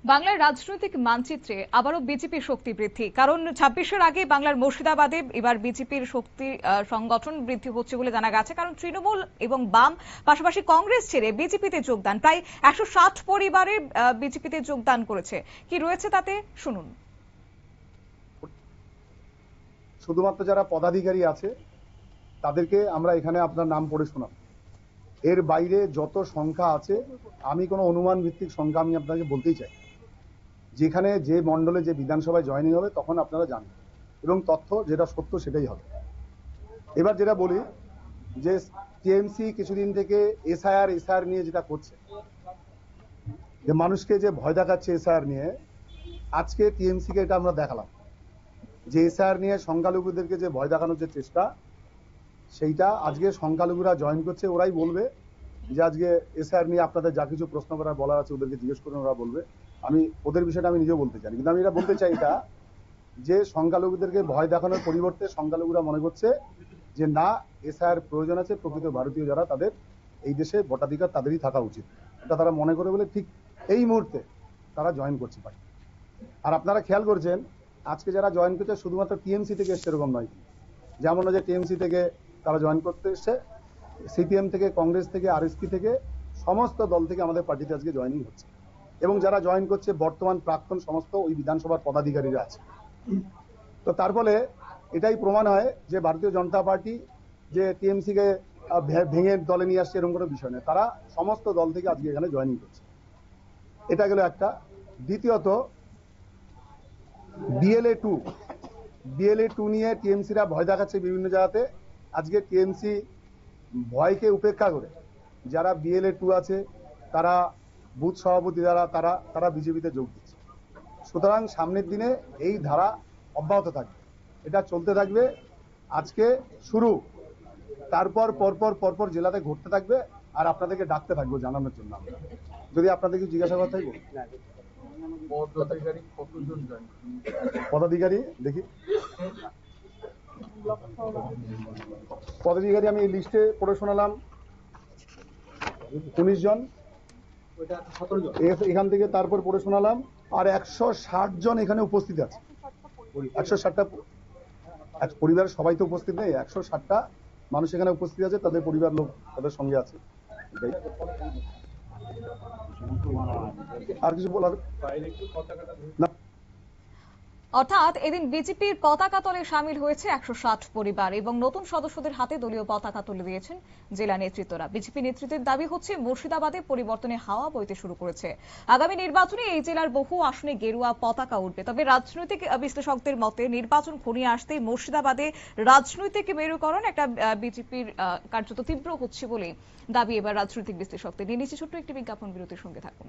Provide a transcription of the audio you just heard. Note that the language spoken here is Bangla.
বাংলার রাজনৈতিক মানচিত্রে আবারও বিজেপির শক্তি বৃদ্ধি, কারণ 26-এর আগে বাংলার মুর্শিদাবাদে এবার বিজেপির শক্তি সংগঠন বৃদ্ধি হচ্ছে বলে জানা গেছে। কারণ তৃণমূল এবং বাম পাশাপাশি কংগ্রেস ছেড়ে বিজেপিতে যোগদান প্রায় 160 পরিবারের বিজেপিতে যোগদান করেছে। কি রয়েছে তাতে শুনুন। শুধুমাত্র যারা পদাধিকারী আছে তাদেরকে আমরা এখানে আপনার নাম পড়ে শোনাব। এর বাইরে যত সংখ্যা আছে আমি কোনো অনুমান ভিত্তিক সংখ্যা আমি আপনাকে বলতেই চাই। যেখানে যে মণ্ডলে যে বিধানসভায় জয়েনিং হবে তখন আপনারা জানবেন এবং তথ্য যেটা সত্য সেটাই হবে। এবার যেটা বলি যে টিএমসি কিছুদিন থেকে এসআইআর নিয়ে যেটা করছে, যে মানুষকে যে ভয় দেখাচ্ছে এসআইআর নিয়ে, আজকে টিএমসিকে এটা আমরা দেখালাম যে এসআইআর নিয়ে সংখ্যালঘুদেরকে যে ভয় দেখানোর যে চেষ্টা, সেইটা আজকে সংখ্যালঘুরা জয়েন করছে। ওরাই বলবে যে আজকে এসআইআর নিয়ে আপনাদের যা কিছু প্রশ্ন করার বলার আছে ওদেরকে জিজ্ঞেস করুন, ওরা বলবে। আমি ওদের বিষয়টা আমি নিজেও বলতে চাই, কিন্তু আমি এটা বলতে চাই এটা যে সংখ্যালঘুদেরকে ভয় দেখানোর পরিবর্তে সংখ্যালঘুরা মনে করছে যে না, এসআইআর প্রয়োজন আছে, প্রকৃত ভারতীয় যারা তাদের এই দেশে ভোটাধিকার তাদেরই থাকা উচিত, এটা তারা মনে করে বলে ঠিক এই মুহূর্তে তারা জয়েন করছে পারে। আর আপনারা খেয়াল করছেন আজকে যারা জয়েন করছে শুধুমাত্র টিএমসি থেকে এসছে এরকম নয়, যেমন যে টিএমসি থেকে তারা জয়েন করতে এসছে, সিপিএম থেকে, কংগ্রেস থেকে, আরএসপি থেকে, সমস্ত দল থেকে আমাদের পার্টিতে আজকে জয়েনিং হচ্ছে। এবং যারা জয়েন করছে বর্তমান প্রাক্তন সমস্ত ওই বিধানসভার পদাধিকারীরা আছে। তো তার ফলে এটাই প্রমাণ হয় যে ভারতীয় জনতা পার্টি যে টিএমসি কে ভেঙে দলে নিয়ে আসছে এরকম কোনো বিষয় নেই, তারা সমস্ত দল থেকে আজকে এখানে জয়েনিং করছে। এটা গেল একটা। দ্বিতীয়ত বিএলএ 2 নিয়ে টিএমসিরা ভয় দেখাচ্ছে বিভিন্ন জায়গাতে। আজকে টিএমসি ভয়কে উপেক্ষা করে যারা বিএলএ 2 আছে তারা বুথ সভাপতি যারা তারা বিজেপিতে যোগ দিচ্ছে। সুতরাং সামনের দিনে এই ধারা অব্যাহত থাকবে, এটা চলতে থাকবে। আজকে শুরু, তারপর পরপর জেলাতে ঘুরতে থাকবে আর আপনাদেরকে ডাকতে থাকবো জানানোর জন্য। আমরা যদি আপনাদেরকে জিজ্ঞাসা করতে থাকবো পদাধিকারী দেখি, পদাধিকারী আমি এই লিস্টে পড়ে শোনালাম 19 জন, এখান থেকে তারপর পড়ে শোনালাম আর 160 জন এখানে উপস্থিত আছে। 160টা পরিবারের সবাই তো উপস্থিত নেই, 160টা মানুষ এখানে উপস্থিত আছে, তাদের পরিবার লোক তাদের সঙ্গে আছে। আর কিছু বলার না। অর্থাৎ এদিন বিজেপির পতাকা তলে সামিল হয়েছে 160 পরিবার এবং নতুন সদস্যদের হাতে দলীয় পতাকা তুলে দিয়েছেন জেলা নেতৃত্বরা। বিজেপি নেতৃত্বের দাবি হচ্ছে মুর্শিদাবাদে পরিবর্তনের হাওয়া বইতে শুরু করেছে। আগামী নির্বাচনে এই জেলার বহু আসনে গেরুয়া পতাকা উঠবে। তবে রাজনৈতিক বিশ্লেষকদের মতে নির্বাচন ঘনিয়ে আসতেই মুর্শিদাবাদে রাজনৈতিক মেরুকরণ একটা বিজেপির কার্যত তীব্র হচ্ছে বলে দাবি এবার রাজনৈতিক বিশ্লেষকদের। নিয়ে নিচ্ছে ছোট্ট একটি বিজ্ঞাপন বিরতির সঙ্গে থাকুন।